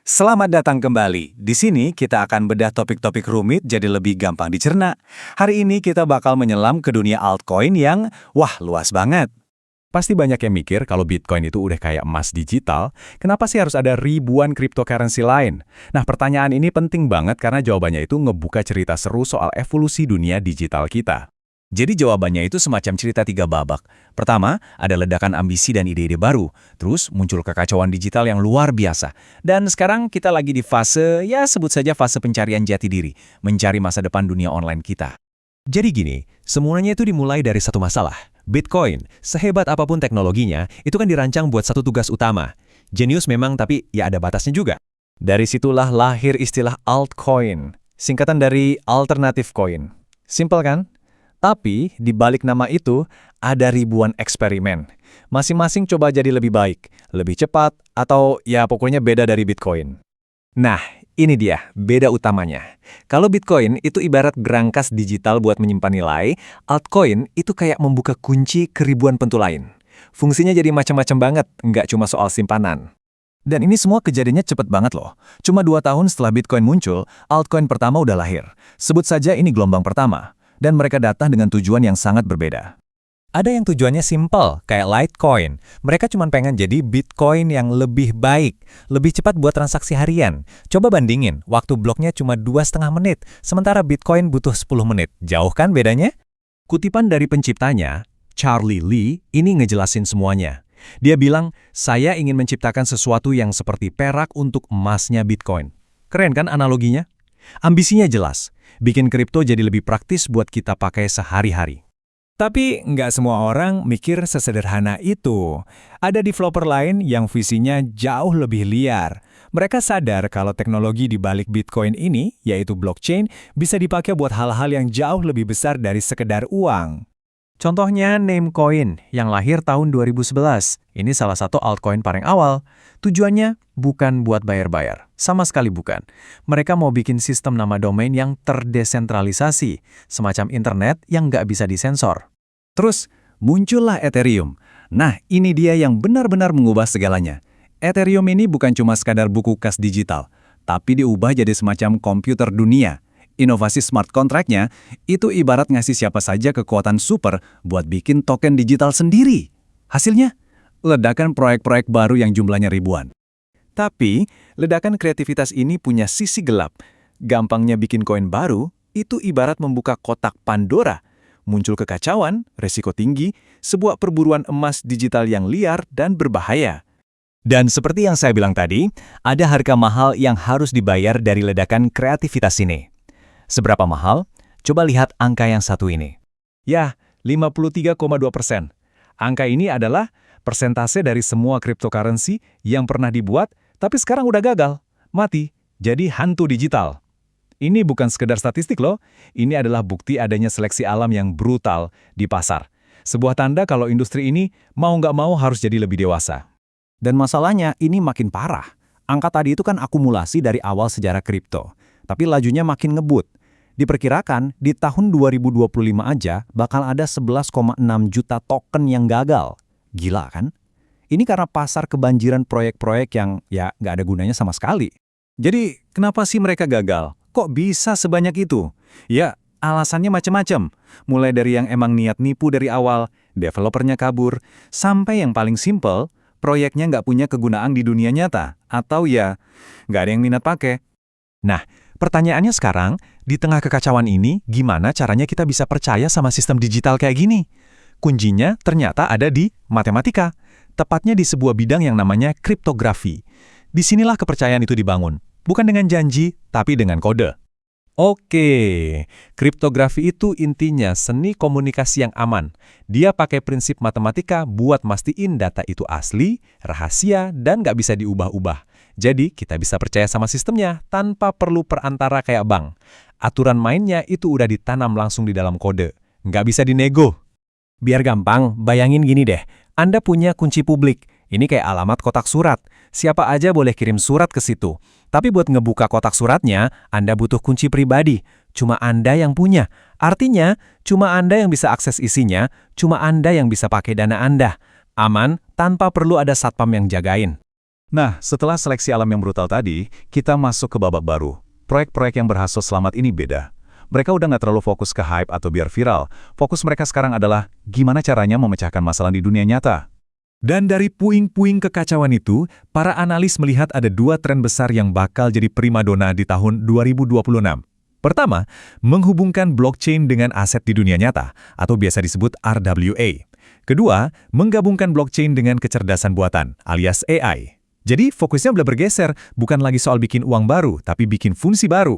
Selamat datang kembali. Di sini kita akan bedah topik-topik rumit jadi lebih gampang dicerna. Hari ini kita bakal menyelam ke dunia altcoin yang, wah, luas banget. Pasti banyak yang mikir kalau Bitcoin itu udah kayak emas digital, kenapa sih harus ada ribuan cryptocurrency lain? Nah, pertanyaan ini penting banget karena jawabannya itu ngebuka cerita seru soal evolusi dunia digital kita. Jadi jawabannya itu semacam cerita tiga babak. Pertama, ada ledakan ambisi dan ide-ide baru. Terus muncul kekacauan digital yang luar biasa. Dan sekarang kita lagi di fase, ya sebut saja fase pencarian jati diri. Mencari masa depan dunia online kita. Jadi gini, semuanya itu dimulai dari satu masalah. Bitcoin, sehebat apapun teknologinya, itu kan dirancang buat satu tugas utama. Jenius memang, tapi ya ada batasnya juga. Dari situlah lahir istilah altcoin. Singkatan dari alternative coin. Simpel kan? Tapi, di balik nama itu, ada ribuan eksperimen. Masing-masing coba jadi lebih baik, lebih cepat, atau ya pokoknya beda dari Bitcoin. Nah, ini dia, beda utamanya. Kalau Bitcoin itu ibarat berangkas digital buat menyimpan nilai, altcoin itu kayak membuka kunci ke ribuan pintu lain. Fungsinya jadi macam-macam banget, nggak cuma soal simpanan. Dan ini semua kejadiannya cepet banget loh. Cuma 2 tahun setelah Bitcoin muncul, altcoin pertama udah lahir. Sebut saja ini gelombang pertama. Dan mereka datang dengan tujuan yang sangat berbeda. Ada yang tujuannya simple, kayak Litecoin. Mereka cuma pengen jadi Bitcoin yang lebih baik, lebih cepat buat transaksi harian. Coba bandingin, waktu bloknya cuma 2,5 menit, sementara Bitcoin butuh 10 menit. Jauh kan bedanya? Kutipan dari penciptanya, Charlie Lee, ini ngejelasin semuanya. Dia bilang, saya ingin menciptakan sesuatu yang seperti perak untuk emasnya Bitcoin. Keren kan analoginya? Ambisinya jelas, bikin kripto jadi lebih praktis buat kita pakai sehari-hari. Tapi nggak semua orang mikir sesederhana itu. Ada developer lain yang visinya jauh lebih liar. Mereka sadar kalau teknologi di balik Bitcoin ini, yaitu blockchain, bisa dipakai buat hal-hal yang jauh lebih besar dari sekedar uang. Contohnya Namecoin yang lahir tahun 2011. Ini salah satu altcoin paling awal. Tujuannya bukan buat bayar-bayar, sama sekali bukan. Mereka mau bikin sistem nama domain yang terdesentralisasi, semacam internet yang nggak bisa disensor. Terus muncullah Ethereum. Nah, ini dia yang benar-benar mengubah segalanya. Ethereum ini bukan cuma sekadar buku kas digital, tapi diubah jadi semacam komputer dunia. Inovasi smart contract-nya itu ibarat ngasih siapa saja kekuatan super buat bikin token digital sendiri. Hasilnya, ledakan proyek-proyek baru yang jumlahnya ribuan. Tapi, ledakan kreativitas ini punya sisi gelap. Gampangnya bikin koin baru, itu ibarat membuka kotak Pandora. Muncul kekacauan, resiko tinggi, sebuah perburuan emas digital yang liar dan berbahaya. Dan seperti yang saya bilang tadi, ada harga mahal yang harus dibayar dari ledakan kreativitas ini. Seberapa mahal? Coba lihat angka yang satu ini. Ya, 53,2%. Angka ini adalah persentase dari semua cryptocurrency yang pernah dibuat, tapi sekarang udah gagal, mati, jadi hantu digital. Ini bukan sekedar statistik loh, ini adalah bukti adanya seleksi alam yang brutal di pasar. Sebuah tanda kalau industri ini mau nggak mau harus jadi lebih dewasa. Dan masalahnya ini makin parah. Angka tadi itu kan akumulasi dari awal sejarah kripto, tapi lajunya makin ngebut. Diperkirakan di tahun 2025 aja bakal ada 11,6 juta token yang gagal. Gila kan? Ini karena pasar kebanjiran proyek-proyek yang ya nggak ada gunanya sama sekali. Jadi kenapa sih mereka gagal? Kok bisa sebanyak itu? Ya, alasannya macam-macam. Mulai dari yang emang niat nipu dari awal, developernya kabur, sampai yang paling simple, proyeknya nggak punya kegunaan di dunia nyata. Atau ya, nggak ada yang minat pakai. Nah, pertanyaannya sekarang, di tengah kekacauan ini, gimana caranya kita bisa percaya sama sistem digital kayak gini? Kuncinya ternyata ada di matematika, tepatnya di sebuah bidang yang namanya kriptografi. Disinilah kepercayaan itu dibangun, bukan dengan janji, tapi dengan kode. Oke, kriptografi itu intinya seni komunikasi yang aman. Dia pakai prinsip matematika buat mastiin data itu asli, rahasia, dan nggak bisa diubah-ubah. Jadi, kita bisa percaya sama sistemnya tanpa perlu perantara kayak bank. Aturan mainnya itu udah ditanam langsung di dalam kode. Nggak bisa dinego. Biar gampang, bayangin gini deh. Anda punya kunci publik. Ini kayak alamat kotak surat. Siapa aja boleh kirim surat ke situ. Tapi buat ngebuka kotak suratnya, Anda butuh kunci pribadi. Cuma Anda yang punya. Artinya, cuma Anda yang bisa akses isinya, cuma Anda yang bisa pakai dana Anda. Aman, tanpa perlu ada satpam yang jagain. Nah, setelah seleksi alam yang brutal tadi, kita masuk ke babak baru. Proyek-proyek yang berhasil selamat ini beda. Mereka udah nggak terlalu fokus ke hype atau biar viral. Fokus mereka sekarang adalah gimana caranya memecahkan masalah di dunia nyata. Dan dari puing-puing kekacauan itu, para analis melihat ada dua tren besar yang bakal jadi primadona di tahun 2026. Pertama, menghubungkan blockchain dengan aset di dunia nyata, atau biasa disebut RWA. Kedua, menggabungkan blockchain dengan kecerdasan buatan, alias AI. Jadi fokusnya udah bergeser, bukan lagi soal bikin uang baru, tapi bikin fungsi baru.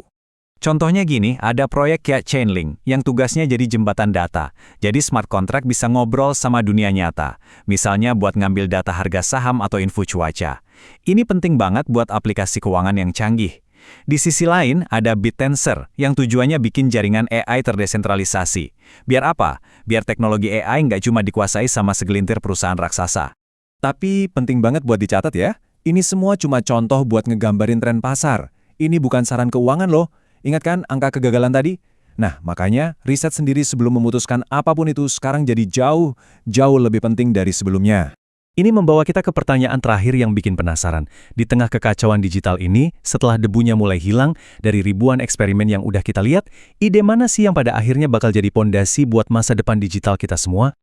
Contohnya gini, ada proyek kayak Chainlink yang tugasnya jadi jembatan data. Jadi smart contract bisa ngobrol sama dunia nyata. Misalnya buat ngambil data harga saham atau info cuaca. Ini penting banget buat aplikasi keuangan yang canggih. Di sisi lain, ada BitTensor yang tujuannya bikin jaringan AI terdesentralisasi. Biar apa? Biar teknologi AI nggak cuma dikuasai sama segelintir perusahaan raksasa. Tapi penting banget buat dicatat ya, ini semua cuma contoh buat ngegambarin tren pasar. Ini bukan saran keuangan loh. Ingat kan angka kegagalan tadi? Nah, makanya riset sendiri sebelum memutuskan apapun itu sekarang jadi jauh lebih penting dari sebelumnya. Ini membawa kita ke pertanyaan terakhir yang bikin penasaran. Di tengah kekacauan digital ini, setelah debunya mulai hilang dari ribuan eksperimen yang udah kita lihat, ide mana sih yang pada akhirnya bakal jadi pondasi buat masa depan digital kita semua?